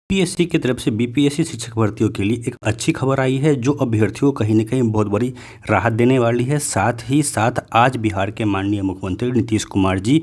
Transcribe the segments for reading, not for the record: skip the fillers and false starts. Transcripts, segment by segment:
PSC की तरफ से बीपीएससी शिक्षक भर्तियों के लिए एक अच्छी खबर आई है जो अभ्यर्थियों को कहीं न कहीं बहुत बड़ी राहत देने वाली है। साथ ही साथ आज बिहार के माननीय मुख्यमंत्री नीतीश कुमार जी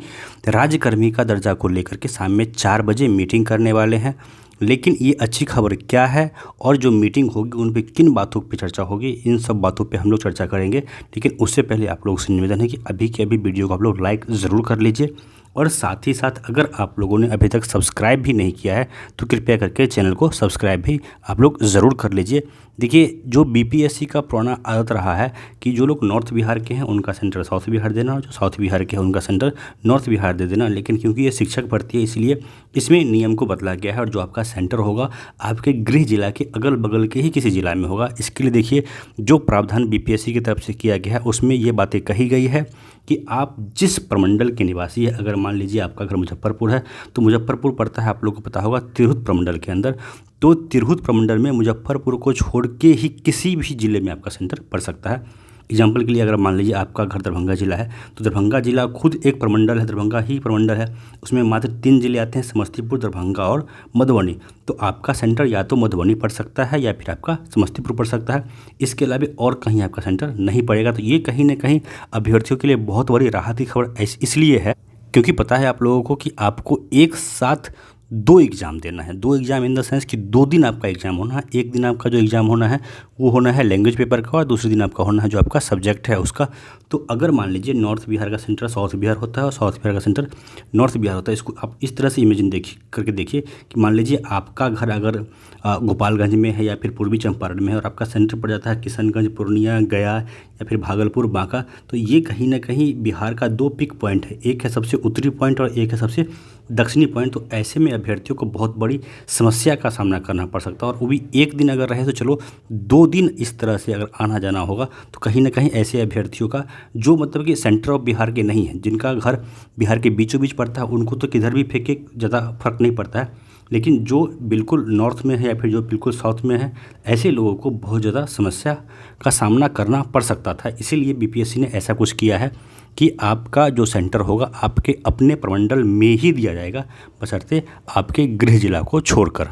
राज्यकर्मी का दर्जा को लेकर के शाम में 4 बजे मीटिंग करने वाले हैं। लेकिन ये अच्छी खबर क्या है और जो मीटिंग होगी उन पे किन बातों पे चर्चा होगी, इन सब बातों पे हम लोग चर्चा करेंगे। लेकिन उससे पहले आप लोगों से निवेदन है कि अभी के अभी वीडियो को आप लोग लाइक ज़रूर कर लीजिए और साथ ही साथ अगर आप लोगों ने अभी तक सब्सक्राइब भी नहीं किया है तो कृपया करके चैनल को सब्सक्राइब भी आप लोग ज़रूर कर लीजिए। देखिए, जो बीपीएससी का पुराना आदत रहा है कि जो लोग नॉर्थ बिहार के हैं उनका सेंटर साउथ बिहार देना और जो साउथ बिहार के हैं उनका सेंटर नॉर्थ बिहार दे देना। लेकिन क्योंकि ये शिक्षक भर्ती है इसलिए इसमें नियम को बदला गया है और जो आपका सेंटर होगा आपके गृह जिला के अगल बगल के ही किसी जिला में होगा। इसके लिए देखिए, जो प्रावधान बीपीएससी की तरफ से किया गया है उसमें ये बातें कही गई है कि आप जिस प्रमंडल के निवासी है, अगर मान लीजिए आपका घर मुजफ्फरपुर है तो मुजफ्फरपुर पड़ता है, आप लोगों को पता होगा, तिरहुत प्रमंडल के अंदर। तो तिरहुत प्रमंडल में मुजफ्फरपुर को छोड़ के ही किसी भी ज़िले में आपका सेंटर पड़ सकता है। एग्जाम्पल के लिए अगर मान लीजिए आपका घर दरभंगा जिला है तो दरभंगा जिला खुद एक प्रमंडल है, दरभंगा ही प्रमंडल है। उसमें मात्र 3 जिले आते हैं, समस्तीपुर, दरभंगा और मधुबनी। तो आपका सेंटर या तो मधुबनी पड़ सकता है या फिर आपका समस्तीपुर पड़ सकता है। इसके अलावा और कहीं आपका सेंटर नहीं पड़ेगा। तो ये कहीं ना कहीं अभ्यर्थियों के लिए बहुत बड़ी राहत की खबर इसलिए है क्योंकि पता है आप लोगों को कि आपको एक साथ 2 एग्ज़ाम देना है। 2 एग्ज़ाम इन द सेंस कि 2 दिन आपका एग्ज़ाम होना है। एक दिन आपका जो एग्ज़ाम होना है वो होना है लैंग्वेज पेपर का और दूसरे दिन आपका होना है जो आपका सब्जेक्ट है उसका। तो अगर मान लीजिए नॉर्थ बिहार का सेंटर साउथ बिहार होता है और साउथ बिहार का सेंटर नॉर्थ बिहार होता है, इसको आप इस तरह से इमेजिन देखिए कि मान लीजिए आपका घर अगर गोपालगंज में है या फिर पूर्वी चंपारण में है और आपका सेंटर पड़ जाता है किशनगंज, पूर्णिया, गया या फिर भागलपुर, बांका। तो ये कहीं ना कहीं बिहार का 2 पिक पॉइंट है, एक है सबसे उत्तरी पॉइंट और एक है सबसे दक्षिणी पॉइंट। तो ऐसे में अभ्यर्थियों को बहुत बड़ी समस्या का सामना करना पड़ सकता है और वो भी एक दिन अगर रहे तो चलो, 2 दिन इस तरह से अगर आना जाना होगा तो कहीं ना कहीं ऐसे अभ्यर्थियों का जो मतलब कि सेंटर ऑफ बिहार के नहीं है, जिनका घर बिहार के बीचों बीच पड़ता है, उनको तो किधर भी फेंके ज़्यादा फर्क नहीं पड़ता है। लेकिन जो बिल्कुल नॉर्थ में है या फिर जो बिल्कुल साउथ में है, ऐसे लोगों को बहुत ज़्यादा समस्या का सामना करना पड़ सकता था। इसीलिए बीपीएससी ने ऐसा कुछ किया है कि आपका जो सेंटर होगा आपके अपने प्रमंडल में ही दिया जाएगा, बशर्ते आपके गृह जिला को छोड़कर।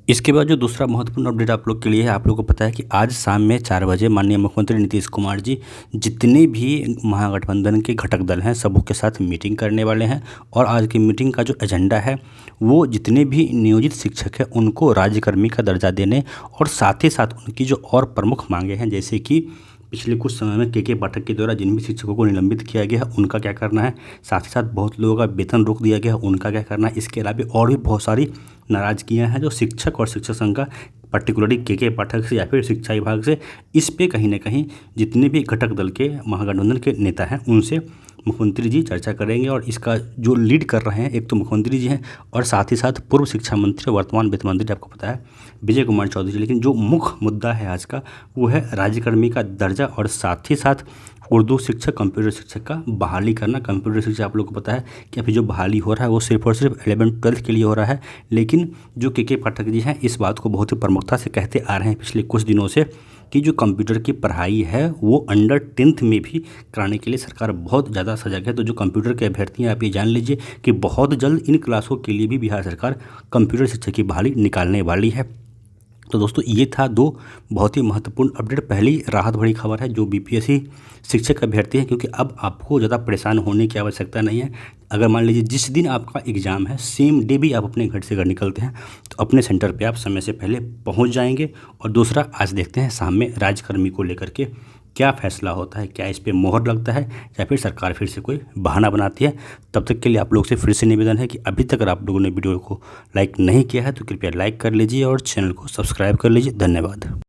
इसके बाद जो दूसरा महत्वपूर्ण अपडेट आप लोग के लिए है, आप लोगों को पता है कि आज शाम में 4 बजे माननीय मुख्यमंत्री नीतीश कुमार जी जितने भी महागठबंधन के घटक दल हैं सबों के साथ मीटिंग करने वाले हैं। और आज की मीटिंग का जो एजेंडा है वो जितने भी नियोजित शिक्षक हैं उनको राज्यकर्मी का दर्जा देने और साथ ही साथ उनकी जो और प्रमुख मांगे हैं, जैसे कि पिछले कुछ समय में के पाठक के द्वारा जिन भी शिक्षकों को निलंबित किया गया है उनका क्या करना है, साथ ही साथ बहुत लोगों का वेतन रोक दिया गया है उनका क्या करना है। इसके अलावा और भी बहुत सारी नाराज़गियाँ हैं जो शिक्षक और शिक्षक संघ का, पर्टिकुलरली के पाठक से या फिर शिक्षा विभाग से, इस पे कहीं ना कहीं जितने भी घटक दल के महागठबंधन के नेता हैं उनसे मुख्यमंत्री जी चर्चा करेंगे। और इसका जो लीड कर रहे हैं एक तो मुख्यमंत्री जी हैं और साथ ही साथ पूर्व शिक्षा मंत्री वर्तमान वित्त मंत्री आपको पता है विजय कुमार चौधरी। लेकिन जो मुख्य मुद्दा है आज का वो है राज्यकर्मी का दर्जा और साथ ही साथ उर्दू शिक्षक, कंप्यूटर शिक्षक का बहाली करना। कंप्यूटर शिक्षक आप लोग को पता है कि अभी जो बहाली हो रहा है वो सिर्फ और सिर्फ 11th-12th के लिए हो रहा है। लेकिन जो के पाठक जी हैं इस बात को बहुत ही प्रमुखता से कहते आ रहे हैं पिछले कुछ दिनों से कि जो कंप्यूटर की पढ़ाई है वो अंडर 10th में भी कराने के लिए सरकार बहुत ज़्यादा सजग है। तो जो कंप्यूटर के अभ्यर्थी हैं आप ये जान लीजिए कि बहुत जल्द इन क्लासों के लिए भी बिहार सरकार कंप्यूटर शिक्षक की बहाली निकालने वाली है। तो दोस्तों, ये था 2 बहुत ही महत्वपूर्ण अपडेट। पहली राहत भरी खबर है जो बीपीएससी शिक्षक अभ्यर्थी हैं, क्योंकि अब आपको ज़्यादा परेशान होने की आवश्यकता नहीं है। अगर मान लीजिए जिस दिन आपका एग्ज़ाम है सेम डे भी आप अपने घर से अगर निकलते हैं तो अपने सेंटर पे आप समय से पहले पहुंच जाएंगे। और दूसरा, आज देखते हैं शाम में राज्यकर्मी को लेकर के क्या फैसला होता है, क्या इस पे मोहर लगता है या फिर सरकार फिर से कोई बहाना बनाती है। तब तक के लिए आप लोग से फिर से निवेदन है कि अभी तक अगर आप लोगों ने वीडियो को लाइक नहीं किया है तो कृपया लाइक कर लीजिए और चैनल को सब्सक्राइब कर लीजिए। धन्यवाद।